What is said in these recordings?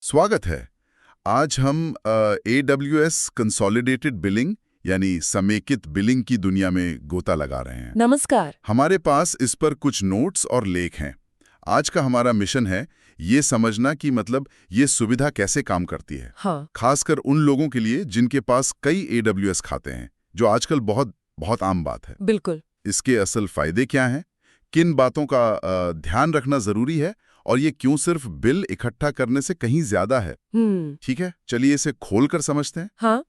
स्वागत है। आज हम AWS कंसोलिडेटेड बिलिंग यानी समेकित बिलिंग की दुनिया में गोता लगा रहे हैं। नमस्कार। हमारे पास इस पर कुछ नोट्स और लेख हैं। आज का हमारा मिशन है ये समझना कि मतलब ये सुविधा कैसे काम करती है। हाँ। खासकर उन लोगों के लिए जिनके पास कई AWS खाते हैं, जो आजकल बहुत बहुत आम बात है। बिल्कुल। इसके असल फायदे क्या हैं, किन बातों का ध्यान रखना जरूरी है और ये क्यों सिर्फ बिल इकट्ठा करने से कहीं ज्यादा है। ठीक है, चलिए इसे खोलकर समझते हैं। हाँ,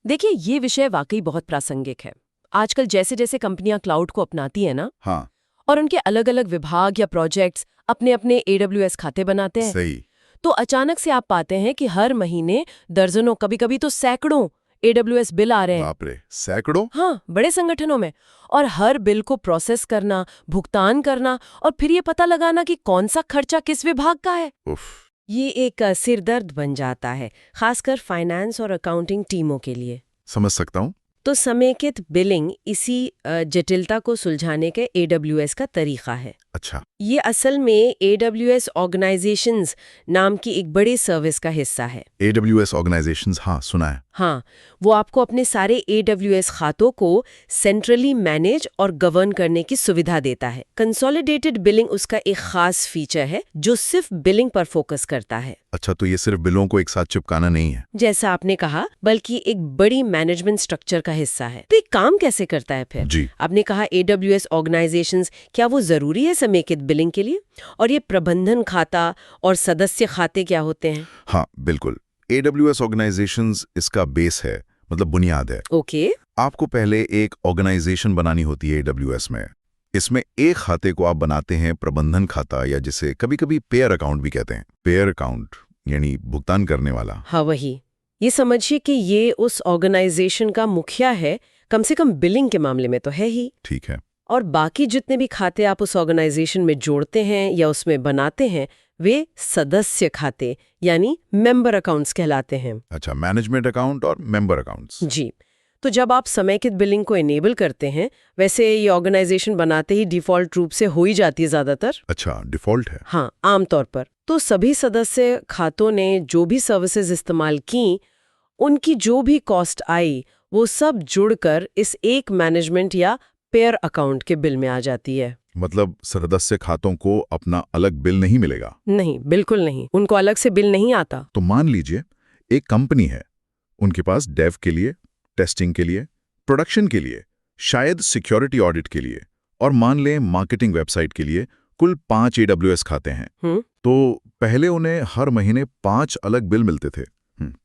देखिए ये विषय वाकई बहुत प्रासंगिक है। आजकल जैसे जैसे कंपनियां क्लाउड को अपनाती हैं ना, हाँ, और उनके अलग अलग विभाग या प्रोजेक्ट्स अपने अपने AWS खाते बनाते हैं, सही। तो अचानक से आप पाते हैं कि हर महीने दर्जनों, कभी कभी तो सैकड़ों AWS बिल आ रहे हैं। बाप रे, सैकड़ों। हाँ, बड़े संगठनों में। और हर बिल को प्रोसेस करना, भुगतान करना और फिर ये पता लगाना कि कौन सा खर्चा किस विभाग का है, उफ, ये एक सिरदर्द बन जाता है, खासकर फाइनेंस और अकाउंटिंग टीमों के लिए। समझ सकता हूँ। तो समेकित बिलिंग इसी जटिलता को सुलझाने के AWS का तरीका है। अच्छा, ये असल में AWS ऑर्गेनाइजेशंस नाम की एक बड़ी सर्विस का हिस्सा है। AWS ऑर्गेनाइजेशंस, हाँ सुना है। हाँ, वो आपको अपने सारे AWS खातों को सेंट्रली मैनेज और गवर्न करने की सुविधा देता है। कंसोलिडेटेड बिलिंग उसका एक खास फीचर है जो सिर्फ बिलिंग पर फोकस करता है। अच्छा, तो ये सिर्फ बिलों को एक साथ चिपकाना नहीं है। जैसा आपने कहा, बल्कि एक बड़ी मैनेजमेंट स्ट्रक्चर का हिस्सा है। तो ये काम कैसे करता है फिर? जी, आपने कहा AWS ऑर्गेनाइजेशंस, क्या वो जरूरी है समेकित बिलिंग के लिए? और ये प्रबंधन खाता और सदस्य खाते क्या होते हैं? हाँ बिल्कुल। AWS ऑर्गेनाइजेशंस इसका बेस है, मतलब बुनियाद है। ओके। आपको पहले एक ऑर्गेनाइजेशन बनानी होती है AWS में। इसमें एक खाते को आप बनाते हैं प्रबंधन खाता, या जिसे कभी-कभी पेयर अकाउंट भी कहते हैं। पेयर अकाउंट यानी भुगतान करने वाला। हाँ, वही। ये समझिए कि ये उस ऑर्गेनाइजेशन का मुखिया है, कम से कम बिलिंग के मामले में तो है ही। ठीक है। और बाकी जितने भी खाते आप उस ऑर्गेनाइजेशन में जोड़ते हैं या उसमें बनाते हैं, वे सदस्य खाते यानी मेंबर अकाउंट्स कहलाते हैं। अच्छा, मैनेजमेंट अकाउंट और मेंबर अकाउंट्स। जी। तो जब आप समेकित बिलिंग को इनेबल करते हैं, वैसे ये ऑर्गेनाइजेशन बनाते ही डिफॉल्ट रूप से हो ही जाती है ज्यादातर। अच्छा, डिफॉल्ट है। हाँ, आमतौर पर। तो सभी सदस्य खातों ने जो भी सर्विसेज इस्तेमाल की, उनकी जो भी कॉस्ट आई, वो सब जुड़कर इस एक मैनेजमेंट या पेयर अकाउंट के बिल में आ जाती है। मतलब सदस्य खातों को अपना अलग बिल नहीं मिलेगा? नहीं, बिल्कुल नहीं, उनको अलग से बिल नहीं आता। तो मान लीजिए एक कंपनी है, उनके पास डेव के लिए, टेस्टिंग के लिए, प्रोडक्शन के लिए, शायद सिक्योरिटी ऑडिट के लिए, और मान लें मार्केटिंग वेबसाइट के लिए कुल 5 AWS खाते हैं। तो पहले उन्हें हर महीने 5 अलग बिल मिलते थे।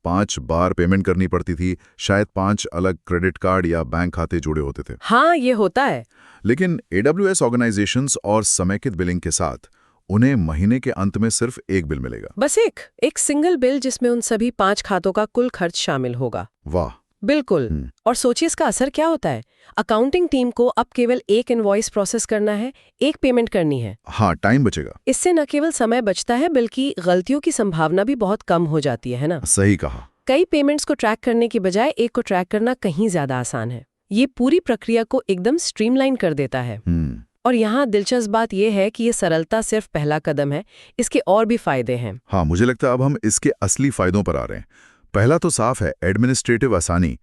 5 बार पेमेंट करनी पड़ती थी, शायद 5 अलग क्रेडिट कार्ड या बैंक खाते जुड़े होते थे। हाँ, ये होता है। लेकिन AWS ऑर्गेनाइजेशंस और समेकित बिलिंग के साथ उन्हें महीने के अंत में सिर्फ एक बिल मिलेगा। बस एक सिंगल बिल जिसमें उन सभी 5 खातों का कुल खर्च शामिल होगा। वाह। बिल्कुल। और सोचिए इसका असर क्या होता है। अकाउंटिंग टीम को अब केवल एक इनवॉइस प्रोसेस करना है, एक पेमेंट करनी है। हाँ, टाइम बचेगा। इससे न केवल समय बचता है, बल्कि गलतियों की संभावना भी बहुत कम हो जाती है ना? सही कहा। कई पेमेंट्स को ट्रैक करने की बजाय एक को ट्रैक करना कहीं ज्यादा आसान है। ये पूरी प्रक्रिया को एकदम स्ट्रीमलाइन कर देता है। और यहाँ दिलचस्प बात यह है कि ये सरलता सिर्फ पहला कदम है, इसके और भी फायदे हैं। हाँ, मुझे लगता है अब हम इसके असली फायदों पर आ रहे हैं। पहला तो साफ है, एडमिनिस्ट्रेटिव आसानी।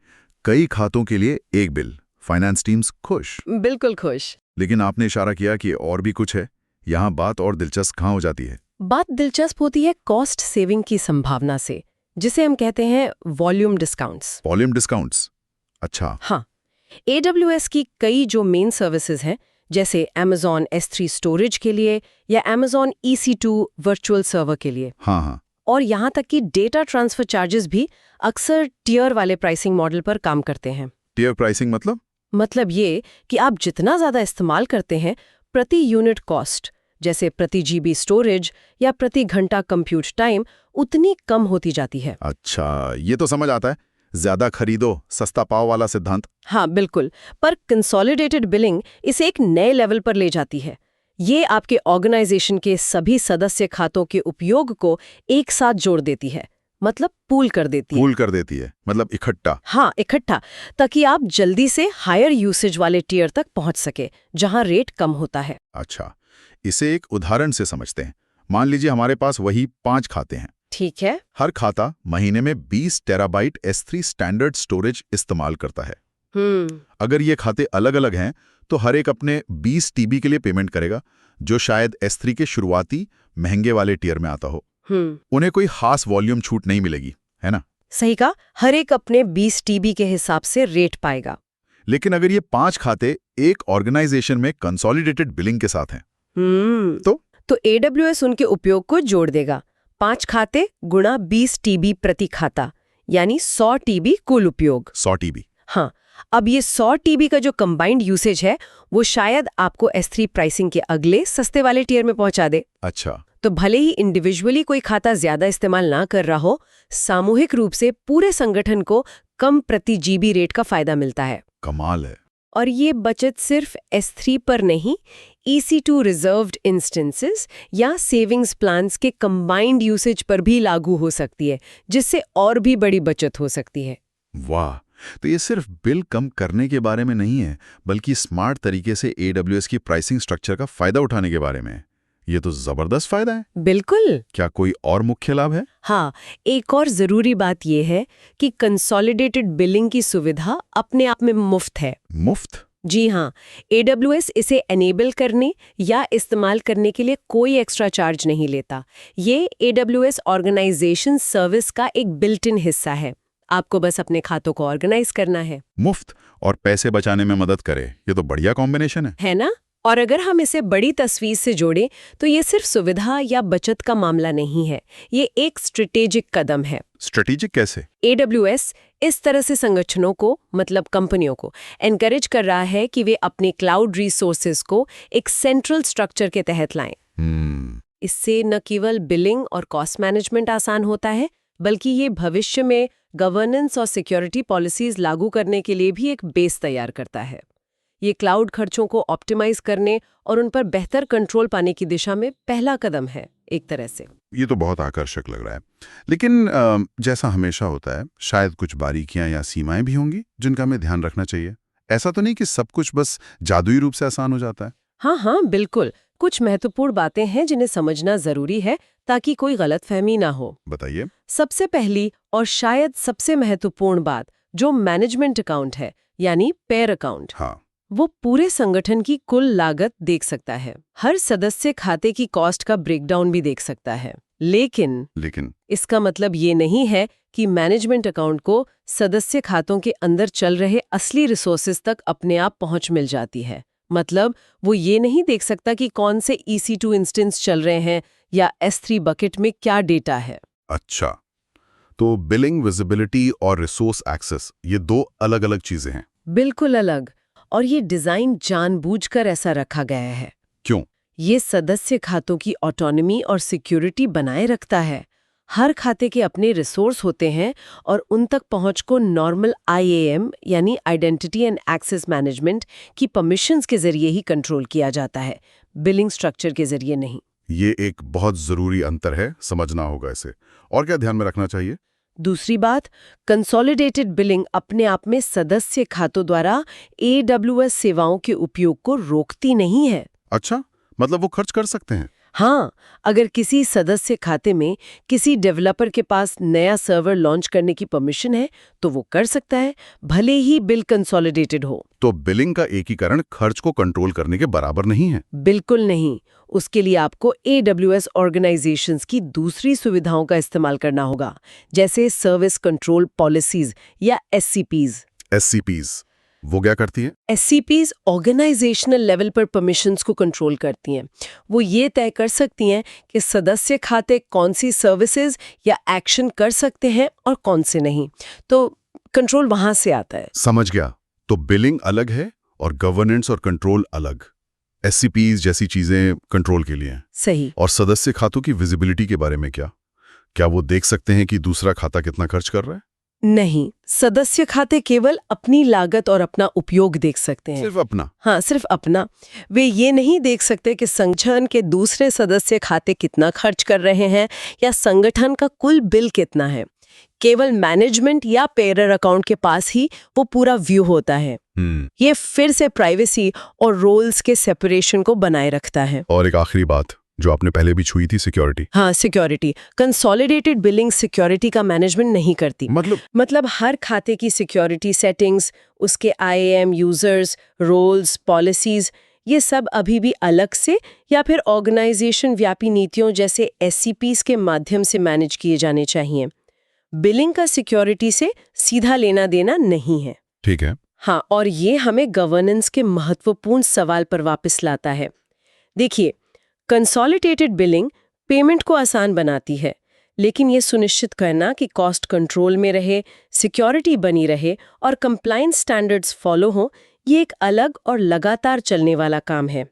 कई खातों के लिए एक बिल, फाइनेंस टीम्स खुश। बिल्कुल खुश। लेकिन आपने इशारा किया कि और भी कुछ है। यहाँ बात और दिलचस्प कहाँ हो जाती है? बात दिलचस्प होती है कॉस्ट सेविंग की संभावना से, जिसे हम कहते हैं वॉल्यूम डिस्काउंट्स। Volume discounts? अच्छा। हाँ, AWS की कई जो मेन सर्विसेज हैं, जैसे Amazon S3 स्टोरेज के लिए या Amazon EC2 वर्चुअल सर्वर के लिए, हाँ, और यहाँ तक कि डेटा ट्रांसफर चार्जेस भी अक्सर टियर वाले प्राइसिंग मॉडल पर काम करते हैं। टियर प्राइसिंग मतलब ये कि आप जितना ज्यादा इस्तेमाल करते हैं, प्रति यूनिट कॉस्ट, जैसे प्रति GB स्टोरेज या प्रति घंटा कंप्यूट टाइम, उतनी कम होती जाती है। अच्छा, ये तो समझ आता है। ज्यादा खरीदो, सस्ता पाओ वाला सिद्धांत। हाँ, बिल्कुल। पर कंसोलिडेटेड बिलिंग इसे एक नए लेवल पर ले जाती है। ये आपके ऑर्गेनाइजेशन के सभी सदस्य खातों के उपयोग को एक साथ जोड़ देती है, मतलब पूल कर देती है। पूल कर देती है, मतलब इकट्ठा। हाँ, इकट्ठा, ताकि आप जल्दी से हायर यूसेज वाले टियर तक पहुंच सके, जहां रेट कम होता है। अच्छा, इसे एक उदाहरण से समझते हैं। मान लीजिए हमारे पास वही 5 खाते हैं। ठीक है। हर खाता महीने में 20 टेराबाइट S3 स्टैंडर्ड स्टोरेज इस्तेमाल करता है। अगर ये खाते अलग अलग हैं तो हर एक अपने 20 TB के लिए पेमेंट करेगा, जो शायद S3 के शुरुआती महंगे वाले टियर में आता हो। उन्हें कोई खास वॉल्यूम छूट नहीं मिलेगी, है ना? सही कहा, हर एक अपने 20 TB के हिसाब से रेट पाएगा। लेकिन अगर ये 5 खाते एक ऑर्गेनाइजेशन में कंसोलिडेटेड बिलिंग के साथ हैं तो AWS उनके उपयोग को जोड़ देगा। 5 खाते गुणा 20 TB प्रति खाता, यानी 100 TB कुल उपयोग। 100 TB। हाँ, अब ये 100 TB का जो कंबाइंड यूसेज है वो शायद आपको S3 प्राइसिंग के अगले सस्ते वाले टियर में पहुंचा दे। अच्छा, तो भले ही इंडिविजुअली कोई खाता ज्यादा इस्तेमाल ना कर रहा हो, सामूहिक रूप से पूरे संगठन को कम प्रति GB रेट का फायदा मिलता है। कमाल है। और ये बचत सिर्फ S3 पर नहीं, EC2 रिजर्व्ड इंस्टेंसेस या सेविंग्स प्लान्स के कंबाइंड यूसेज पर भी लागू हो सकती है, जिससे और भी बड़ी बचत हो सकती है। वाह, तो ये सिर्फ बिल कम करने के बारे में नहीं है, बल्कि स्मार्ट तरीके से AWS की प्राइसिंग स्ट्रक्चर का फायदा उठाने के बारे में है। ये तो जबरदस्त फायदा है। बिल्कुल। क्या कोई और मुख्य लाभ है? हाँ, एक और जरूरी बात यह है कि कंसोलिडेटेड बिलिंग की सुविधा अपने आप में मुफ्त है। मुफ्त? जी हाँ, AWS इसे एनेबल करने या इस्तेमाल करने के लिए कोई एक्स्ट्रा चार्ज नहीं लेता। ये AWS ऑर्गेनाइजेशन सर्विस का एक बिल्ट इन हिस्सा है। आपको बस अपने खातों को ऑर्गेनाइज करना है। मुफ्त और पैसे बचाने में मदद करे, ये तो बढ़िया कॉम्बिनेशन है ना? और अगर हम इसे बड़ी तस्वीर से जोड़ें तो ये सिर्फ सुविधा या बचत का मामला नहीं है, ये एक स्ट्रेटेजिक कदम है। स्ट्रेटेजिक कैसे? AWS इस तरह से संगठनों को, मतलब कंपनियों को, एनकरेज कर रहा है कि वे अपने क्लाउड रिसोर्सेज को एक सेंट्रल स्ट्रक्चर के तहत लाएं। इससे न केवल बिलिंग और कॉस्ट मैनेजमेंट आसान होता है, बल्कि ये भविष्य में गवर्नेंस और सिक्योरिटी पॉलिसीज लागू करने के लिए भी एक बेस तैयार करता है। ये क्लाउड खर्चों को ऑप्टिमाइज करने और उन पर बेहतर कंट्रोल पाने की दिशा में पहला कदम है एक तरह से। ये तो बहुत आकर्षक लग रहा है, लेकिन जैसा हमेशा होता है, शायद कुछ बारीकियां या सीमाएं भी होंगी जिनका हमें ध्यान रखना चाहिए। ऐसा तो नहीं कि सब कुछ बस जादुई रूप से आसान हो जाता है। हाँ, बिल्कुल। कुछ महत्वपूर्ण बातें हैं जिन्हें समझना जरूरी है ताकि कोई गलतफहमी ना हो। बताइए। सबसे पहली और शायद सबसे महत्वपूर्ण बात, जो मैनेजमेंट अकाउंट है, यानी पेयर अकाउंट, हाँ, वो पूरे संगठन की कुल लागत देख सकता है। हर सदस्य खाते की कॉस्ट का ब्रेकडाउन भी देख सकता है। लेकिन इसका मतलब ये नहीं है कि मैनेजमेंट अकाउंट को सदस्य खातों के अंदर चल रहे असली रिसोर्सेज तक अपने आप पहुंच मिल जाती है। मतलब वो ये नहीं देख सकता कि कौन से EC2 इंस्टेंस चल रहे हैं या S3 बकेट में क्या डेटा है। अच्छा, तो बिलिंग, विजिबिलिटी और रिसोर्स एक्सेस, ये दो अलग अलग चीजें हैं। बिल्कुल अलग। और ये डिजाइन जानबूझकर ऐसा रखा गया है। क्यों? ये सदस्य खातों की ऑटोनॉमी और सिक्योरिटी बनाए रखता है। हर खाते के अपने रिसोर्स होते हैं और उन तक पहुंच को नॉर्मल IAM यानी आइडेंटिटी एंड एक्सेस मैनेजमेंट की परमिशंस के जरिए ही कंट्रोल किया जाता है, बिलिंग स्ट्रक्चर के जरिए नहीं। ये एक बहुत जरूरी अंतर है, समझना होगा इसे। और क्या ध्यान में रखना चाहिए? दूसरी बात, कंसोलिडेटेड बिलिंग अपने आप में सदस्य खातों द्वारा AWS सेवाओं के उपयोग को रोकती नहीं है। अच्छा, मतलब वो खर्च कर सकते हैं? हाँ, अगर किसी सदस्य खाते में किसी डेवलपर के पास नया सर्वर लॉन्च करने की परमिशन है तो वो कर सकता है, भले ही बिल कंसोलिडेटेड हो। तो बिलिंग का एकीकरण खर्च को कंट्रोल करने के बराबर नहीं है? बिल्कुल नहीं। उसके लिए आपको AWS ऑर्गेनाइजेशंस की दूसरी सुविधाओं का इस्तेमाल करना होगा, जैसे सर्विस कंट्रोल पॉलिसीज या SCPs। SCPs वो क्या करती है? SCPs ऑर्गेनाइजेशनल लेवल पर परमिशंस को कंट्रोल करती हैं। वो ये तय कर सकती हैं कि सदस्य खाते कौन सी सर्विसेज या एक्शन कर सकते हैं और कौन से नहीं। तो कंट्रोल वहां से आता है। समझ गया। तो बिलिंग अलग है और गवर्नेंस और कंट्रोल अलग। SCPs जैसी चीजें कंट्रोल के लिए हैं। सही। और सदस्य खातों की विजिबिलिटी के बारे में क्या वो देख सकते हैं कि दूसरा खाता कितना खर्च कर रहा है? नहीं, सदस्य खाते केवल अपनी लागत और अपना उपयोग देख सकते हैं। सिर्फ अपना? हाँ, सिर्फ अपना। वे ये नहीं देख सकते कि संगठन के दूसरे सदस्य खाते कितना खर्च कर रहे हैं या संगठन का कुल बिल कितना है। केवल मैनेजमेंट या पेयर अकाउंट के पास ही वो पूरा व्यू होता है। ये फिर से प्राइवेसी और रोल्स के सेपरेशन को बनाए रखता है। और एक आखिरी बात, जो आपने पहले भी छुई थी, सिक्योरिटी। हाँ, सिक्योरिटी। कंसोलिडेटेड बिलिंग सिक्योरिटी का मैनेजमेंट नहीं करती। मतलब हर खाते की सिक्योरिटी सेटिंग्स, उसके IAM, यूजर्स, रोल्स, पॉलिसीज, ये सब अभी भी अलग से या फिर ऑर्गेनाइजेशन व्यापी नीतियों जैसे SCPs के माध्यम से मैनेज किए जाने चाहिए। बिलिंग का सिक्योरिटी से सीधा लेना देना नहीं है। ठीक है। हाँ, और ये हमें गवर्नेंस के महत्वपूर्ण सवाल पर वापस लाता है। देखिए, कंसोलिडेटेड बिलिंग पेमेंट को आसान बनाती है, लेकिन ये सुनिश्चित करना कि कॉस्ट कंट्रोल में रहे, सिक्योरिटी बनी रहे और कंप्लायंस स्टैंडर्ड्स फॉलो हों, ये एक अलग और लगातार चलने वाला काम है।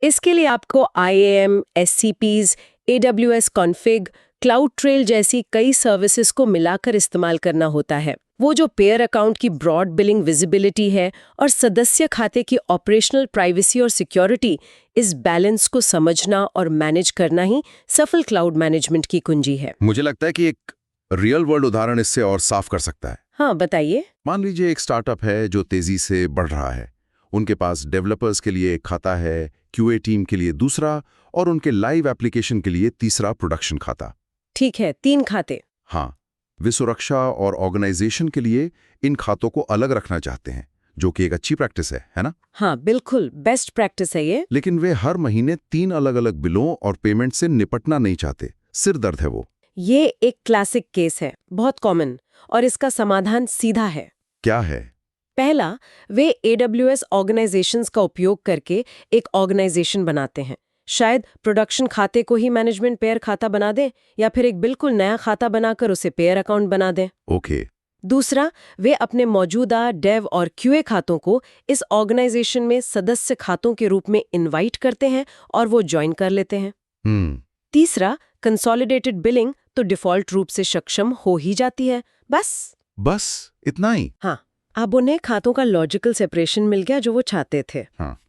इसके लिए आपको IAM, SCPs, AWS config, CloudTrail जैसी कई सर्विसेज को मिलाकर इस्तेमाल करना होता है। वो जो पेयर अकाउंट की ब्रॉड बिलिंग विजिबिलिटी है और सदस्य खाते की ऑपरेशनल प्राइवेसी और सिक्योरिटी, इस बैलेंस को समझना और मैनेज करना ही सफल क्लाउड मैनेजमेंट की कुंजी है। मुझे लगता है कि एक रियल वर्ल्ड उदाहरण इससे और साफ कर सकता है। हाँ, बताइए। मान लीजिए एक स्टार्टअप है जो तेजी से बढ़ रहा है। उनके पास डेवलपर्स के लिए एक खाता है, QA टीम के लिए दूसरा और उनके लाइव एप्लीकेशन के लिए तीसरा प्रोडक्शन खाता। ठीक है, 3 खाते। हाँ, वे सुरक्षा और ऑर्गेनाइजेशन के लिए इन खातों को अलग रखना चाहते हैं, जो कि एक अच्छी प्रैक्टिस है ना? हाँ, बिल्कुल बेस्ट प्रैक्टिस है ये। लेकिन वे हर महीने 3 अलग-अलग बिलों और पेमेंट से निपटना नहीं चाहते। सिर दर्द है वो। ये एक क्लासिक केस है, बहुत कॉमन, और इसका समाधान सीधा है। क्या है? पहला, वे AWS ऑर्गेनाइजेशंस का उपयोग करके एक ऑर्गेनाइजेशन बनाते हैं। शायद प्रोडक्शन खाते को ही मैनेजमेंट पेयर खाता बना दें या फिर एक बिल्कुल नया खाता बनाकर उसे पेयर अकाउंट बना दें। ओके। दूसरा, वे अपने मौजूदा डेव और QA खातों को इस ऑर्गेनाइजेशन में सदस्य खातों के रूप में इनवाइट करते हैं और वो ज्वाइन कर लेते हैं। तीसरा, कंसोलिडेटेड बिलिंग तो डिफॉल्ट रूप से सक्षम हो ही जाती है। बस इतना ही? हाँ, अब उन्हें खातों का लॉजिकल सेपरेशन मिल गया जो वो चाहते थे। हाँ,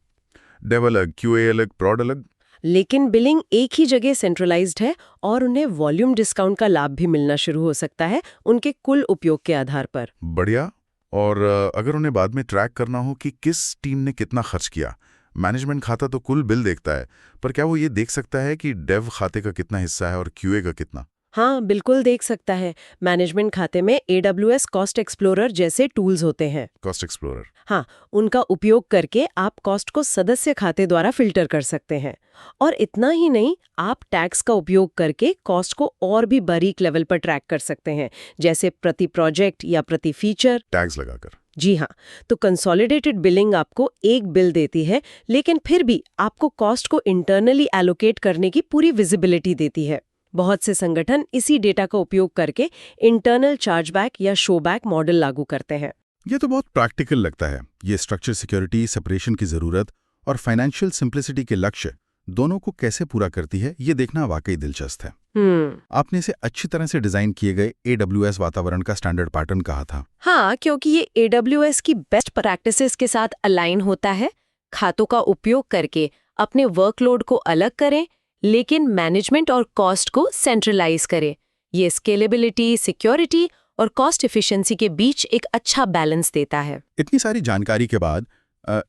डेव अलग, QA अलग, प्रॉड अलग। लेकिन बिलिंग एक ही जगह सेंट्रलाइज्ड है और उन्हें वॉल्यूम डिस्काउंट का लाभ भी मिलना शुरू हो सकता है उनके कुल उपयोग के आधार पर। बढ़िया। और अगर उन्हें बाद में ट्रैक करना हो कि किस टीम ने कितना खर्च किया, मैनेजमेंट खाता तो कुल बिल देखता है, पर क्या वो ये देख सकता है कि डेव खाते का कितना हिस्सा है और QA का कितना? हाँ, बिल्कुल देख सकता है। मैनेजमेंट खाते में AWS कॉस्ट एक्सप्लोरर जैसे टूल्स होते हैं। Cost explorer? हाँ, उनका उपयोग करके आप कॉस्ट को सदस्य खाते द्वारा फिल्टर कर सकते हैं। और इतना ही नहीं, आप टैग्स का उपयोग करके कॉस्ट को और भी बारीक लेवल पर ट्रैक कर सकते हैं, जैसे प्रति प्रोजेक्ट या प्रति फीचर। टैग्स लगाकर? जी हाँ, तो कंसोलिडेटेड बिलिंग आपको एक बिल देती है, लेकिन फिर भी आपको कॉस्ट को इंटरनली एलोकेट करने की पूरी विजिबिलिटी देती है। बहुत से संगठन इसी डेटा का उपयोग करके इंटरनल चार्जबैक या शोबैक मॉडल लागू करते हैं। ये तो बहुत प्रैक्टिकल लगता है। ये स्ट्रक्चर सिक्योरिटी, सेपरेशन की जरूरत और फाइनेंशियल सिंप्लिसिटी के लक्ष्य दोनों को कैसे पूरा करती है, ये देखना वाकई दिलचस्प है। आपने इसे अच्छी तरह से डिजाइन किए गए AWS वातावरण का स्टैंडर्ड पैटर्न कहा था। हाँ, क्योंकि ये AWS की बेस्ट प्रैक्टिसेस के साथ अलाइन होता है। खातों का उपयोग करके अपने वर्कलोड को अलग करें, लेकिन मैनेजमेंट और कॉस्ट को सेंट्रलाइज करें। ये स्केलेबिलिटी, सिक्योरिटी और कॉस्ट एफिशिएंसी के बीच एक अच्छा बैलेंस देता है। इतनी सारी जानकारी के बाद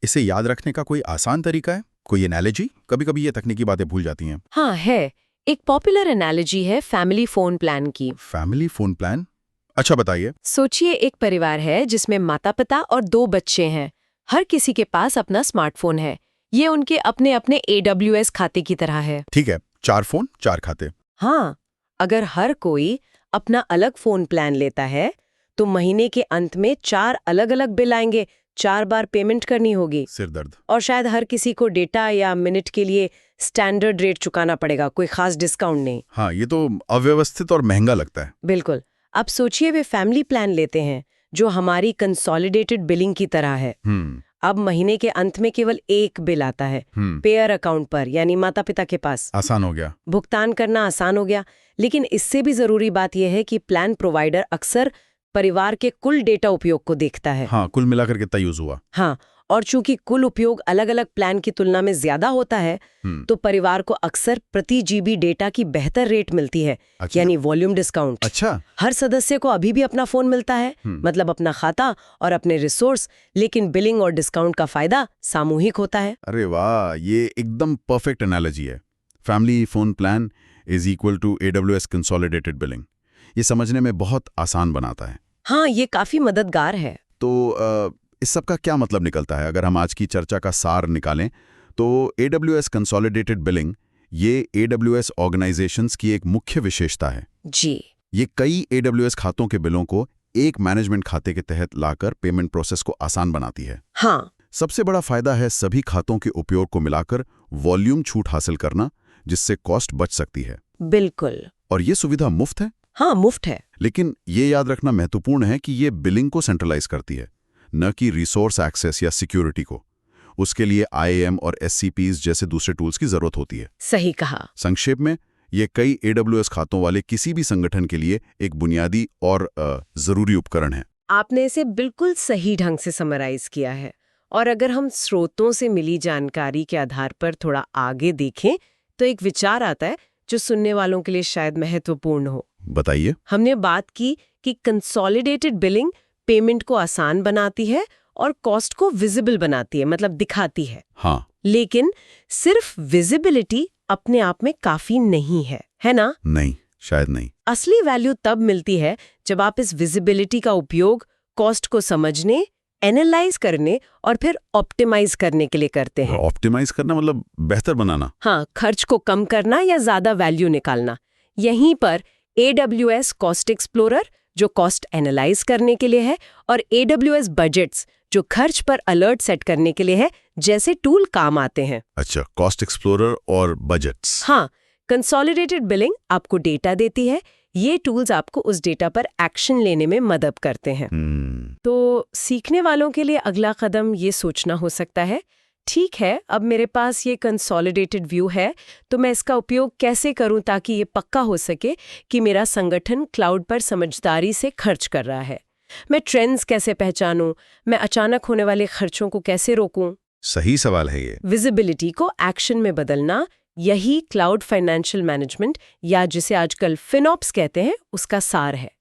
इसे याद रखने का कोई आसान तरीका है? कोई एनालॉजी? कभी-कभी ये तकनीकी बातें भूल जाती हैं। हाँ, है। एक पॉपुलर एनालॉजी है फैमिली फोन प्लान की। Family phone plan? अच्छा, बताइए। सोचिए, एक परिवार है जिसमें माता-पिता और 2 बच्चे हैं। हर किसी के पास अपना स्मार्टफोन है। ये उनके अपने अपने AWS खाते की तरह है। ठीक है, 4 फोन, 4 खाते। हाँ, अगर हर कोई अपना अलग फोन प्लान लेता है, तो महीने के अंत में 4 अलग-अलग बिल आएंगे, 4 बार पेमेंट करनी होगी। सिर दर्द। और शायद हर किसी को डेटा या मिनट के लिए स्टैंडर्ड रेट चुकाना पड़ेगा, कोई खास डिस्काउंट नहीं। हाँ, ये तो अव्यवस्थित और महंगा लगता है। बिल्कुल। अब सोचिए, वे फैमिली प्लान लेते हैं जो हमारी कंसोलिडेटेड बिलिंग की तरह है। अब महीने के अंत में केवल एक बिल आता है पेयर अकाउंट पर, यानी माता पिता के पास। आसान हो गया। भुगतान करना आसान हो गया। लेकिन इससे भी जरूरी बात यह है कि प्लान प्रोवाइडर अक्सर परिवार के कुल डेटा उपयोग को देखता है। हाँ, कुल मिलाकर कितना यूज हुआ। हाँ, और चूंकि कुल उपयोग अलग अलग प्लान की तुलना में ज्यादा होता है, तो परिवार को अक्सर प्रति GB डेटा की बेहतर रेट मिलती है। अच्छा। यानी वॉल्यूम डिस्काउंट। अच्छा। हर सदस्य को अभी भी अपना फोन मिलता है, मतलब अपना खाता और अपने रिसोर्स, लेकिन बिलिंग और डिस्काउंट का फायदा सामूहिक होता है। अरे वाह, ये एकदम परफेक्ट एनालॉजी है। Family phone plan is equal to AWS consolidated billing. ये समझने में बहुत आसान बनाता है। हाँ, ये काफी मददगार है। तो इस सब का क्या मतलब निकलता है? अगर हम आज की चर्चा का सार निकालें तो AWS कंसोलिडेटेड बिलिंग ये AWS ऑर्गेनाइजेशंस की एक मुख्य विशेषता है। जी। ये कई AWS खातों के बिलों को एक मैनेजमेंट खाते के तहत लाकर पेमेंट प्रोसेस को आसान बनाती है। हाँ। सबसे बड़ा फायदा है सभी खातों के उपयोग को मिलाकर वॉल्यूम छूट हासिल करना, जिससे कॉस्ट बच सकती है। बिल्कुल। और ये सुविधा मुफ्त है। हाँ, मुफ्त है। लेकिन ये याद रखना महत्वपूर्ण है कि ये बिलिंग को सेंट्रलाइज करती है, न कि रिसोर्स एक्सेस या सिक्योरिटी को। उसके लिए IAM और SCPs जैसे दूसरे टूल्स की जरूरत होती है। सही कहा। संक्षेप में, ये कई AWS खातों वाले किसी भी संगठन के लिए एक बुनियादी और जरूरी उपकरण है। आपने इसे बिल्कुल सही ढंग से समराइज किया है। और अगर हम स्रोतों से मिली जानकारी के आधार पर थोड़ा आगे देखें तो एक विचार आता है जो सुनने वालों के लिए शायद महत्वपूर्ण हो। बताइए। हमने बात की कि कंसोलिडेटेड बिलिंग पेमेंट को आसान बनाती है और कॉस्ट को विजिबल बनाती है, मतलब दिखाती है। हाँ। लेकिन सिर्फ विजिबिलिटी अपने आप में काफी नहीं है ना? नहीं, शायद नहीं। असली वैल्यू तब मिलती है जब आप इस विजिबिलिटी का उपयोग कॉस्ट को समझने, एनालाइज करने और फिर ऑप्टिमाइज करने के लिए करते हैं। ऑप्टिमाइज करना मतलब बेहतर बनाना। हाँ, खर्च को कम करना या ज्यादा वैल्यू निकालना। यहीं पर AWS कॉस्ट एक्सप्लोरर जो कॉस्ट एनालाइज करने के लिए है और AWS बजट्स जो खर्च पर अलर्ट सेट करने के लिए है, जैसे टूल काम आते हैं। अच्छा, कॉस्ट एक्सप्लोरर और बजट्स। हाँ, कंसोलिडेटेड बिलिंग आपको डेटा देती है। ये टूल्स आपको उस डेटा पर एक्शन लेने में मदद करते हैं। तो सीखने वालों के लिए अगला कदम ये सोचना हो सकता है, ठीक है, अब मेरे पास ये कंसोलिडेटेड व्यू है, तो मैं इसका उपयोग कैसे करूं ताकि ये पक्का हो सके कि मेरा संगठन क्लाउड पर समझदारी से खर्च कर रहा है। मैं ट्रेंड्स कैसे पहचानूं, मैं अचानक होने वाले खर्चों को कैसे रोकूं? सही सवाल है ये। विजिबिलिटी को एक्शन में बदलना, यही क्लाउड फाइनेंशियल मैनेजमेंट या जिसे आजकल FinOps कहते हैं, उसका सार है।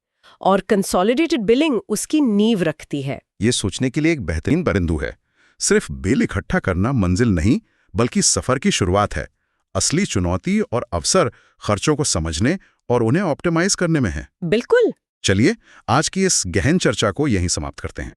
और कंसोलिडेटेड बिलिंग उसकी नींव रखती है। ये सोचने के लिए एक बेहतरीन बिंदु है। सिर्फ बिल इकट्ठा करना मंजिल नहीं, बल्कि सफर की शुरुआत है। असली चुनौती और अवसर खर्चों को समझने और उन्हें ऑप्टिमाइज करने में है। बिल्कुल। चलिए, आज की इस गहन चर्चा को यहीं समाप्त करते हैं।